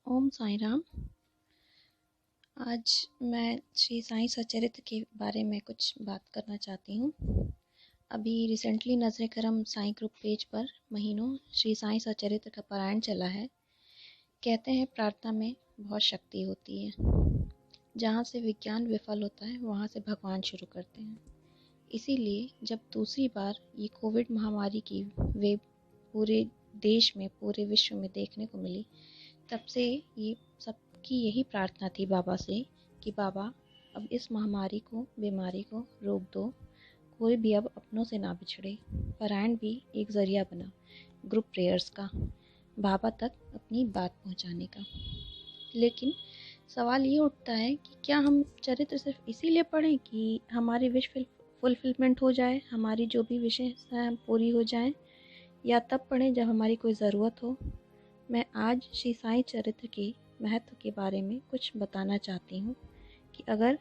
ओम साई राम। आज मैं श्री साईं सच्चरित्र के बारे में कुछ बात करना चाहती हूँ। अभी रिसेंटली नज़र करम साईं ग्रुप पेज पर महीनों श्री साईं सच्चरित्र का पारायण चला है। कहते हैं प्रार्थना में बहुत शक्ति होती है। जहाँ से विज्ञान विफल होता है वहाँ से भगवान शुरू करते हैं। इसीलिए जब दूसरी बार ये कोविड महामारी की वेव पूरे देश में, पूरे विश्व में देखने को मिली, तब से ये सबकी यही प्रार्थना थी बाबा से कि बाबा अब इस महामारी को, बीमारी को रोक दो। कोई भी अब अपनों से ना बिछड़े। पारायण भी एक ज़रिया बना ग्रुप प्रेयर्स का, बाबा तक अपनी बात पहुंचाने का। लेकिन सवाल ये उठता है कि क्या हम चरित्र सिर्फ इसीलिए पढ़ें कि हमारी विश फुलफिलमेंट हो जाए, हमारी जो भी विशेष हैं पूरी हो जाएं, या तब पढ़ें जब हमारी कोई ज़रूरत हो। मैं आज श्री साईं चरित्र के महत्व के बारे में कुछ बताना चाहती हूँ कि अगर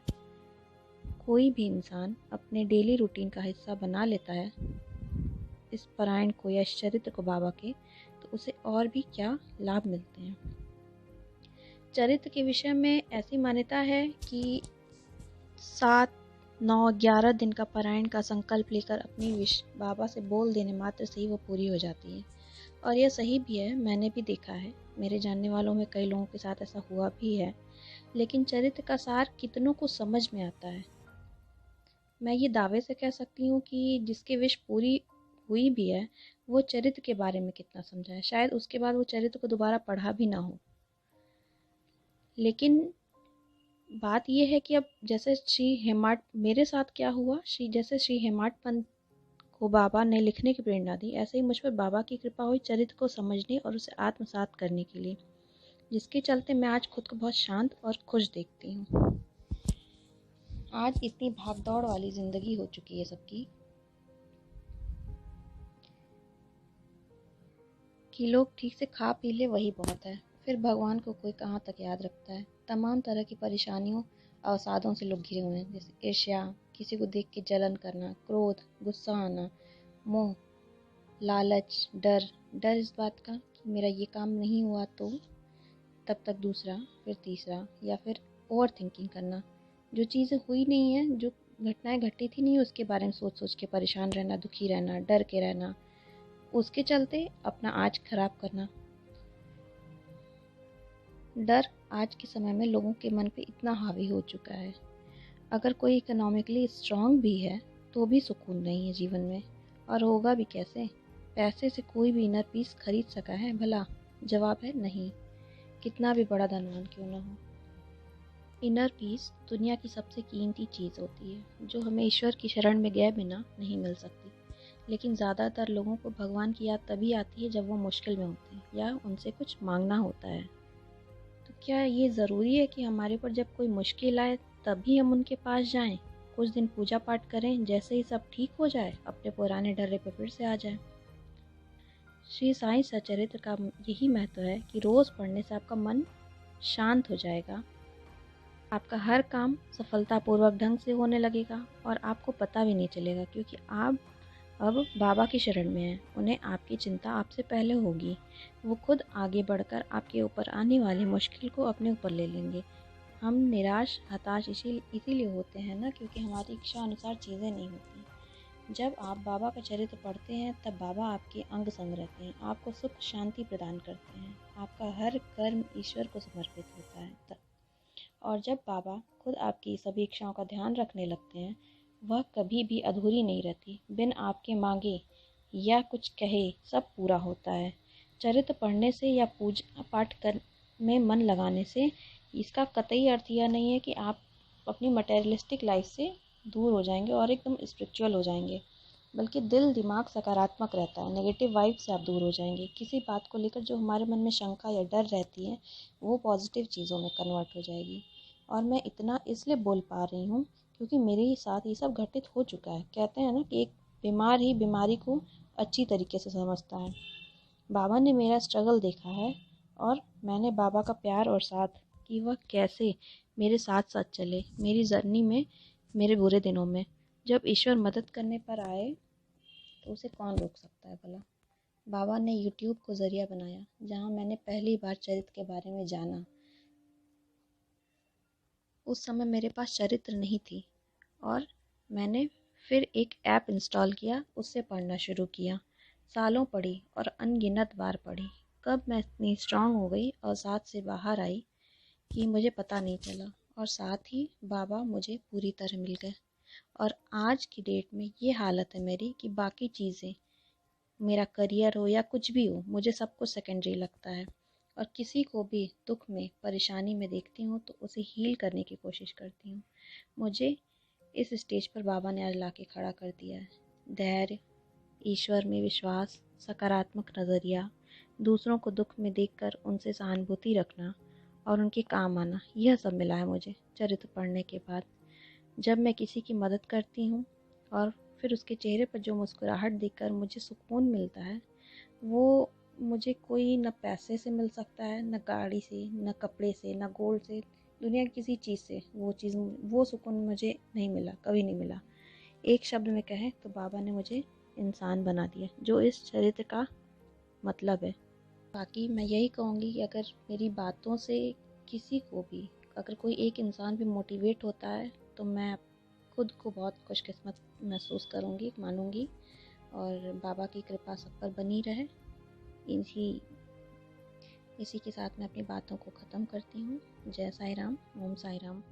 कोई भी इंसान अपने डेली रूटीन का हिस्सा बना लेता है इस पारायण को या इस चरित्र को बाबा के, तो उसे और भी क्या लाभ मिलते हैं। चरित्र के विषय में ऐसी मान्यता है कि 7, 9, 11 दिन का पारायण का संकल्प लेकर अपनी विश बाबा से बोल देने मात्र से ही वो पूरी हो जाती है। और यह सही भी है, मैंने भी देखा है, मेरे जानने वालों में कई लोगों के साथ ऐसा हुआ भी है। लेकिन चरित्र का सार कितनों को समझ में आता है। मैं ये दावे से कह सकती हूँ कि जिसकी विश पूरी हुई भी है वो चरित्र के बारे में कितना समझा है। शायद उसके बाद वो चरित्र को दोबारा पढ़ा भी ना हो। लेकिन बात यह है कि अब जैसे श्री हेमाड, मेरे साथ क्या हुआ, जैसे श्री हेमाड पंत को बाबा ने लिखने की प्रेरणा दी, ऐसे ही मुझ पर बाबा की कृपा हुई चरित्र को समझने और उसे आत्मसात करने के लिए, जिसके चलते मैं आज खुद को बहुत शांत और खुश देखती हूँ। आज इतनी भागदौड़ वाली जिंदगी हो चुकी है सबकी कि लोग ठीक से खा पी ले वही बहुत है। फिर भगवान को कोई कहाँ तक याद रखता है। तमाम तरह की परेशानियों, अवसादों से लोग घिरे हुए हैं, जैसे ईर्ष्या, किसी को देख के जलन करना, क्रोध, गुस्सा आना, मोह, लालच, डर। डर इस बात का कि मेरा ये काम नहीं हुआ तो, तब तक दूसरा, फिर तीसरा, या फिर ओवर थिंकिंग करना। जो चीज़ें हुई नहीं है, जो घटनाएं घटी थी नहीं, उसके बारे में सोच सोच के परेशान रहना, दुखी रहना, डर के रहना, उसके चलते अपना आज खराब करना। डर आज के समय में लोगों के मन पे इतना हावी हो चुका है। अगर कोई इकोनॉमिकली स्ट्रांग भी है तो भी सुकून नहीं है जीवन में, और होगा भी कैसे। पैसे से कोई भी इनर पीस खरीद सका है भला? जवाब है नहीं, कितना भी बड़ा धनवान क्यों ना हो। इनर पीस दुनिया की सबसे कीमती चीज़ होती है, जो हमें ईश्वर की शरण में गए बिना नहीं मिल सकती। लेकिन ज़्यादातर लोगों को भगवान की याद तभी आती है जब वो मुश्किल में होते हैं या उनसे कुछ मांगना होता है। तो क्या ये ज़रूरी है कि हमारे ऊपर जब कोई मुश्किल आए तभी हम उनके पास जाएं, कुछ दिन पूजा पाठ करें, जैसे ही सब ठीक हो जाए अपने पुराने डर्रे पे फिर से आ जाए? श्री साईं सच्चरित्र का यही महत्व है कि रोज़ पढ़ने से आपका मन शांत हो जाएगा, आपका हर काम सफलतापूर्वक ढंग से होने लगेगा और आपको पता भी नहीं चलेगा, क्योंकि आप अब बाबा की शरण में हैं। उन्हें आपकी चिंता आपसे पहले होगी। वो खुद आगे बढ़कर आपके ऊपर आने वाली मुश्किल को अपने ऊपर ले लेंगे। हम निराश, हताश इसीलिए होते हैं ना, क्योंकि हमारी इच्छा अनुसार चीज़ें नहीं होती। जब आप बाबा का चरित्र पढ़ते हैं तब बाबा आपके अंग संग रहते हैं, आपको सुख शांति प्रदान करते हैं, आपका हर कर्म ईश्वर को समर्पित होता है तब। और जब बाबा खुद आपकी सभी इच्छाओं का ध्यान रखने लगते हैं, वह कभी भी अधूरी नहीं रहती। बिन आपके मांगे या कुछ कहे सब पूरा होता है। चरित्र पढ़ने से या पूजा पाठ कर में मन लगाने से इसका कतई अर्थ यह नहीं है कि आप अपनी मटेरियलिस्टिक लाइफ से दूर हो जाएंगे और एकदम स्पिरिचुअल हो जाएंगे, बल्कि दिल दिमाग सकारात्मक रहता है। नेगेटिव वाइब से आप दूर हो जाएंगे। किसी बात को लेकर जो हमारे मन में शंका या डर रहती है वो पॉजिटिव चीज़ों में कन्वर्ट हो जाएगी। और मैं इतना इसलिए बोल पा रही हूँ क्योंकि मेरे साथ ये सब घटित हो चुका है। कहते हैं ना कि एक बीमार ही बीमारी को अच्छी तरीके से समझता है। बाबा ने मेरा स्ट्रगल देखा है और मैंने बाबा का प्यार और साथ कि वह कैसे मेरे साथ साथ चले मेरी जर्नी में, मेरे बुरे दिनों में। जब ईश्वर मदद करने पर आए तो उसे कौन रोक सकता है भला। बाबा ने यूट्यूब को ज़रिया बनाया जहाँ मैंने पहली बार चरित्र के बारे में जाना। उस समय मेरे पास चरित्र नहीं थी और मैंने फिर एक ऐप इंस्टॉल किया, उससे पढ़ना शुरू किया। सालों पढ़ी और अनगिनत बार पढ़ी। कब मैं इतनी स्ट्रांग हो गई और साथ से बाहर आई कि मुझे पता नहीं चला, और साथ ही बाबा मुझे पूरी तरह मिल गए। और आज की डेट में ये हालत है मेरी कि बाकी चीज़ें, मेरा करियर हो या कुछ भी हो, मुझे सब कुछ सेकेंडरी लगता है। और किसी को भी दुख में, परेशानी में देखती हूँ तो उसे हील करने की कोशिश करती हूँ। मुझे इस स्टेज पर बाबा ने आज लाके खड़ा कर दिया है। धैर्य, ईश्वर में विश्वास, सकारात्मक नज़रिया, दूसरों को दुख में देखकर उनसे सहानुभूति रखना और उनके काम आना, यह सब मिला है मुझे चरित्र पढ़ने के बाद। जब मैं किसी की मदद करती हूँ और फिर उसके चेहरे पर जो मुस्कुराहट देखकर मुझे सुकून मिलता है, वो मुझे कोई न पैसे से मिल सकता है, न गाड़ी से, न कपड़े से, न गोल्ड से, दुनिया की किसी चीज़ से वो सुकून मुझे नहीं मिला, कभी नहीं मिला। एक शब्द में कहें तो बाबा ने मुझे इंसान बना दिया, जो इस चरित्र का मतलब है। बाकी मैं यही कहूँगी कि अगर मेरी बातों से किसी को भी, अगर कोई एक इंसान भी मोटिवेट होता है तो मैं खुद को बहुत खुशकिस्मत महसूस करूँगी, मानूँगी। और बाबा की कृपा सब पर बनी रहे। इसी इसी के साथ मैं अपनी बातों को ख़त्म करती हूँ। जय साई राम, ओम साई राम।